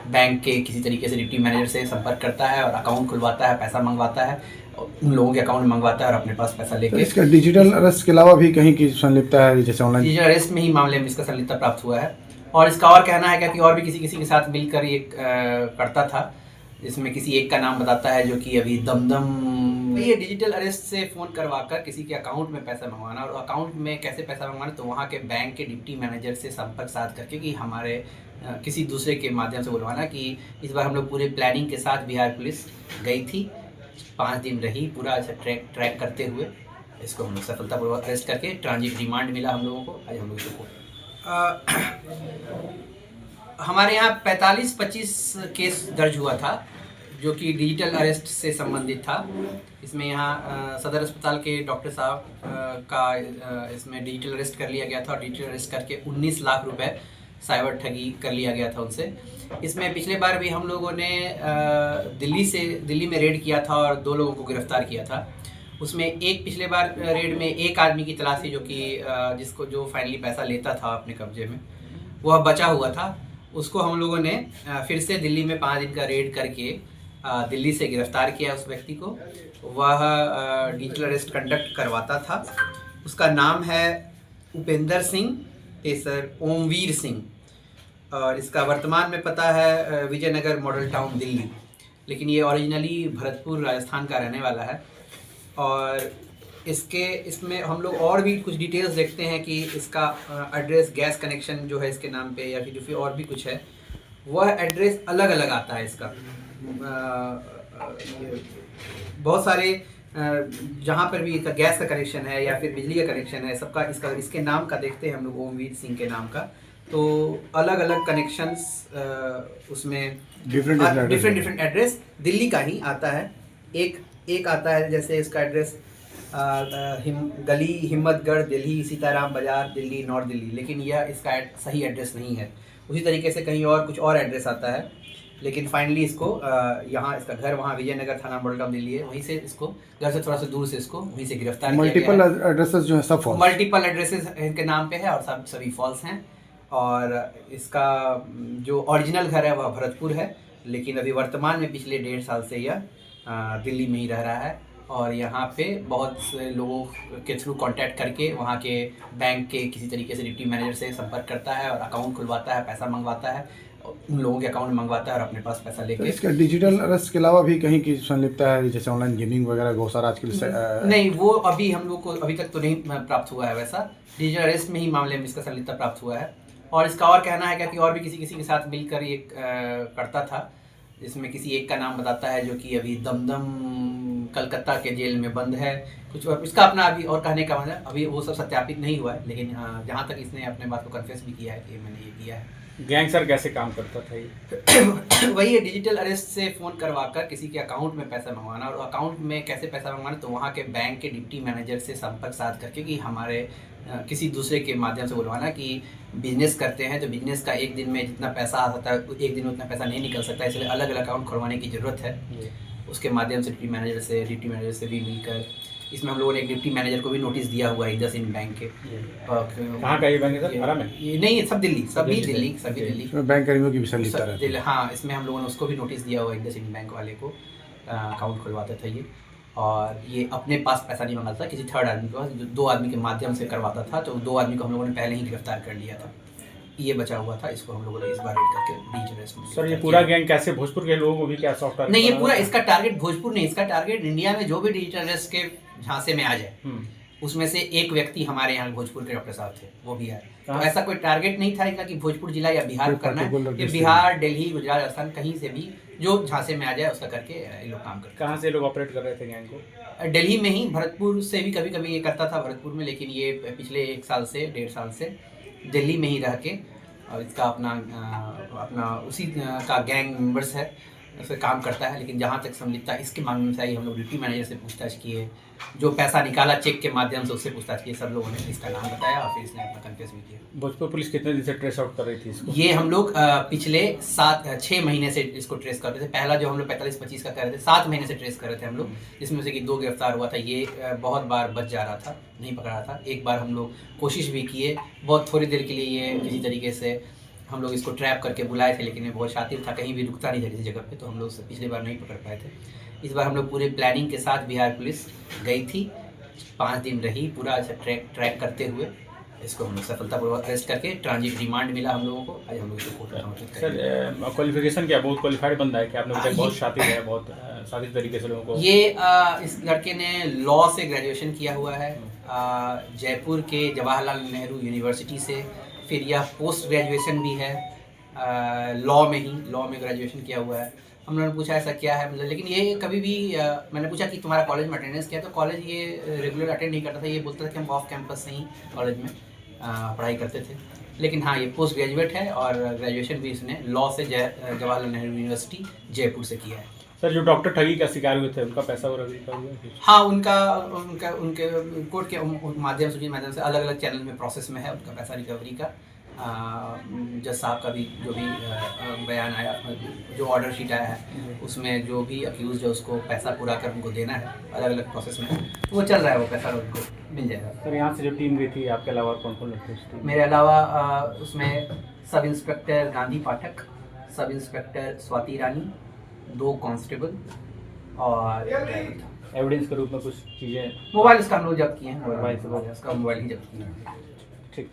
Bank के किसी तरीके से डिप्टी मैनेजर से संपर्क करता है और अकाउंट खुलवाता है, पैसा मंगवाता है, उन लोगों के अकाउंट में मंगवाता है और अपने पास पैसा तो लेके इसका डिजिटल अरेस्ट के अलावा भी कहीं की संलिप्तता है, जैसे ऑनलाइन? डिजिटल अरेस्ट में ही मामले में इसका संलिप्तता प्राप्त हुआ है। और इसका और कहना है कि और भी किसी किसी के साथ मिलकर ये करता था, जिसमें किसी एक का नाम बताता है जो कि अभी दमदम। ये डिजिटल अरेस्ट से फ़ोन करवा कर किसी के अकाउंट में पैसा मंगवाना, और अकाउंट में कैसे पैसा मंगवाना, तो वहाँ के बैंक के डिप्टी मैनेजर से संपर्क साध करके कि हमारे किसी दूसरे के माध्यम से बुलवाना कि इस बार हम लोग पूरे प्लानिंग के साथ बिहार पुलिस गई थी, 5 दिन रही, पूरा अच्छा ट्रैक करते हुए इसको हम लोग सफलतापूर्वक अरेस्ट करके ट्रांजिट रिमांड मिला हम लोगों को। आज हम लोग इसको हमारे यहाँ 45-25 केस दर्ज हुआ था जो कि डिजिटल अरेस्ट से संबंधित था। इसमें यहाँ सदर अस्पताल के डॉक्टर साहब का इसमें डिजिटल अरेस्ट कर लिया गया था और डिजिटल अरेस्ट करके 19 लाख रुपए साइबर ठगी कर लिया गया था उनसे। इसमें पिछले बार भी हम लोगों ने दिल्ली में रेड किया था और 2 लोगों को गिरफ्तार किया था। उसमें एक पिछले बार रेड में एक आदमी की तलाश थी जो कि जो फाइनली पैसा लेता था अपने कब्जे में, वह बचा हुआ था। उसको हम लोगों ने फिर से दिल्ली में 5 दिन का रेड करके दिल्ली से गिरफ्तार किया उस व्यक्ति को। वह डिजिटल अरेस्ट कंडक्ट करवाता था। उसका नाम है उपेंद्र सिंह पेसर ओमवीर सिंह, और इसका वर्तमान में पता है विजयनगर मॉडल टाउन दिल्ली, लेकिन ये ओरिजिनली भरतपुर राजस्थान का रहने वाला है। और इसमें हम लोग और भी कुछ डिटेल्स देखते हैं कि इसका एड्रेस, गैस कनेक्शन जो है इसके नाम पे, या फिर और भी कुछ है, वह एड्रेस अलग अलग आता है इसका। बहुत सारे जहाँ पर भी इसका गैस का कनेक्शन है या फिर बिजली का कनेक्शन है, सबका इसके नाम का देखते हैं हम लोग, ओमवीर सिंह के नाम का। तो अलग अलग कनेक्शंस उसमें डिफरेंट एड्रेस दिल्ली का ही आता है। एक आता है जैसे इसका एड्रेस गली हिम्मतगढ़ दिल्ली, सीताराम बाजार दिल्ली, नॉर्थ दिल्ली, लेकिन यह इसका सही एड्रेस नहीं है। उसी तरीके से कहीं और कुछ और एड्रेस आता है, लेकिन फाइनली इसको यहाँ इसका घर वहाँ विजयनगर थाना मॉडल टाउन दिल्ली है, वहीं से इसको घर से थोड़ा सा दूर से इसको वहीं से गिरफ्तार किया गया है। मल्टीपल एड्रेसेस जो है सब फॉल्स, मल्टीपल एड्रेसेस इनके नाम पे है और सभी फॉल्स हैं। और इसका जो ओरिजिनल घर है वह भरतपुर है, लेकिन अभी वर्तमान में पिछले 1.5 साल से यह दिल्ली में ही रह रहा है। और यहाँ पे बहुत से लोगों के थ्रू कांटेक्ट करके वहाँ के बैंक के किसी तरीके से डिप्टी मैनेजर से संपर्क करता है और अकाउंट खुलवाता है, पैसा मंगवाता है, उन लोगों के अकाउंट में मंगवाता है और अपने पास पैसा लेके। तो इसका डिजिटल अरेस्ट के अलावा भी कहीं की संलिप्तता है, जैसे ऑनलाइन गेमिंग वगैरह बहुत सारा आजकल? नहीं, वो अभी हम लोग को अभी तक तो नहीं प्राप्त हुआ है वैसा। डिजिटल अरेस्ट में ही मामले में इसका संलिप्तता प्राप्त हुआ है। और इसका और कहना है कि और भी किसी के साथ मिलकर ये करता था, जिसमें किसी एक का नाम बताता है जो कि अभी दमदम कलकत्ता के जेल में बंद है। कुछ और इसका अपना अभी और कहने का मतलब अभी वो सब सत्यापित नहीं हुआ है, लेकिन जहाँ तक इसने अपने बात को कन्फेस भी किया है कि मैंने ये किया है। गैंग सर कैसे काम करता था ये? वही है, डिजिटल अरेस्ट से फ़ोन करवाकर किसी के अकाउंट में पैसा मंगवाना, और अकाउंट में कैसे पैसा मंगवाना, तो वहाँ के बैंक के डिप्टी मैनेजर से संपर्क साध करके कि हमारे किसी दूसरे के माध्यम से बुलवाना कि बिजनेस करते हैं तो बिजनेस का एक दिन में जितना पैसा आ सकता है एक दिन में उतना पैसा नहीं निकल सकता, इसलिए अलग अलग अकाउंट खुलवाने की ज़रूरत है। उसके माध्यम से डिप्टी मैनेजर से भी मिलकर इसमें हम लोगों ने एक डिप्टी मैनेजर को भी नोटिस दिया हुआ है इंडस इंड बैंक के। कहाँ का ये बैंक है सर? आरा में? ये नहीं, सब दिल्ली, सभी दिल्ली। बैंक कर्मियों की भी संलिप्तता रहती है। हाँ, इसमें हम लोगों ने उसको भी नोटिस दिया हुआ इंडस इंड बैंक वाले को, अकाउंट खुलवाता था ये। और ये अपने पास पैसा नहीं मंगाता था, किसी थर्ड आदमी के पास, 2 आदमी के माध्यम से करवाता था। तो 2 आदमी को हम लोगों ने पहले ही गिरफ्तार कर लिया था। ये बचा हुआ था, इसको हम लोगों ने इस बार रेड करके डिजिटल अरेस्ट में। सर ये पूरा गैंग कैसे भोजपुर के लोगों को भी क्या सॉफ्टवेयर? नहीं, ये पूरा इसका टारगेट भोजपुर नहीं, इसका टारगेट इंडिया में जो भी डिजिटल अरेस्ट के झांसे में आ जाए उसमें से एक व्यक्ति हमारे यहाँ भोजपुर के डॉक्टर साहब थे, वो भी आए। तो ऐसा कोई टारगेट नहीं था इनका कि भोजपुर जिला या बिहार करना है। ये बिहार, दिल्ली, गुजरात, राजस्थान कहीं से भी जो झांसे में आ जाए उसका करके ये लोग काम करते। कहाँ से लोग ऑपरेट कर रहे थे गैंग को? दिल्ली में ही, भरतपुर से भी कभी कभी ये करता था भरतपुर में, लेकिन ये पिछले 1 साल से 1.5 साल से दिल्ली में ही रह के और इसका अपना उसी का गैंग मेंबर्स है, उससे काम करता है। लेकिन जहाँ तक संलिप्तता इसके मामले से आई, हम लोग डिप्टी मैनेजर से पूछताछ किए, जो पैसा निकाला चेक के माध्यम से उससे पूछताछ किए, सब लोगों ने इसका नाम बताया और फिर इसने अपना कन्फेस भी किया। भोजपुर पुलिस कितने दिन से ट्रेस आउट कर रही थी इसको? ये हम लोग पिछले 6 महीने से इसको ट्रेस कर रहे थे। पहला जो हम लोग 45-25 का कर रहे थे, 7 महीने से ट्रेस कर रहे थे हम लोग, जिसमें से कि 2 गिरफ्तार हुआ था। ये बहुत बार बच जा रहा था, नहीं पकड़ा था। एक बार हम लोग कोशिश भी किए, बहुत थोड़ी देर के लिए ये किसी तरीके से हम लोग इसको ट्रैप करके बुलाए थे, लेकिन ये बहुत शातिर था, कहीं भी रुकता नहीं था किसी जगह पे, तो हम लोग उसे पिछली बार नहीं पकड़ पाए थे। इस बार हम लोग पूरे प्लानिंग के साथ बिहार पुलिस गई थी, 5 दिन रही, पूरा अच्छा ट्रैक करते हुए इसको हम लोग सफलतापूर्वक अरेस्ट करके ट्रांजिट रिमांड मिला हम लोगों को। आज हम लोग इसको कोर्ट में समर्पित करेंगे। सर क्वालिफिकेशन क्या, बहुत क्वालिफाइड बंदा है क्या? आपने बताया बहुत शातिर है, बहुत शातिर तरीके से लोगों को। ये इस लड़के ने लॉ से ग्रेजुएशन किया हुआ है, जयपुर के जवाहरलाल नेहरू यूनिवर्सिटी से, फिर यह पोस्ट ग्रेजुएशन भी है लॉ में ग्रेजुएशन किया हुआ है। हम लोगों ने पूछा ऐसा क्या है, मतलब, लेकिन ये कभी भी मैंने पूछा कि तुम्हारा कॉलेज में अटेंडेंस क्या है, तो कॉलेज ये रेगुलर अटेंड नहीं करता था, ये बोलता था कि हम ऑफ कैंपस से ही कॉलेज में पढ़ाई करते थे। लेकिन हाँ, ये पोस्ट ग्रेजुएट है और ग्रेजुएशन भी इसने लॉ से जवाहरलाल नेहरू यूनिवर्सिटी जयपुर से किया है। सर जो डॉक्टर ठगी का शिकार हुए थे उनका पैसा और रिकवर हुआ? हाँ, उनके कोर्ट के माध्यम से अलग अलग चैनल में प्रोसेस में है उनका पैसा रिकवरी का। जज साहब का भी जो भी बयान आया, जो ऑर्डर शीट आया है, उसमें जो भी अक्यूज है उसको पैसा पूरा कर उनको देना है, अलग अलग प्रोसेस में तो वो चल रहा है, वो पैसा उनको मिल जाएगा। सर यहाँ से जो टीम गई थी आपके अलावा कौन कौन लोग थे? मेरे अलावा उसमें सब इंस्पेक्टर गांधी पाठक, सब इंस्पेक्टर स्वाति रानी, 2 कांस्टेबल और एविडेंस के रूप में कुछ चीज़ें? मोबाइल उसका हम लोग जब्त किए हैं, मोबाइल उसका मोबाइल ही जब्त किया है। ठीक।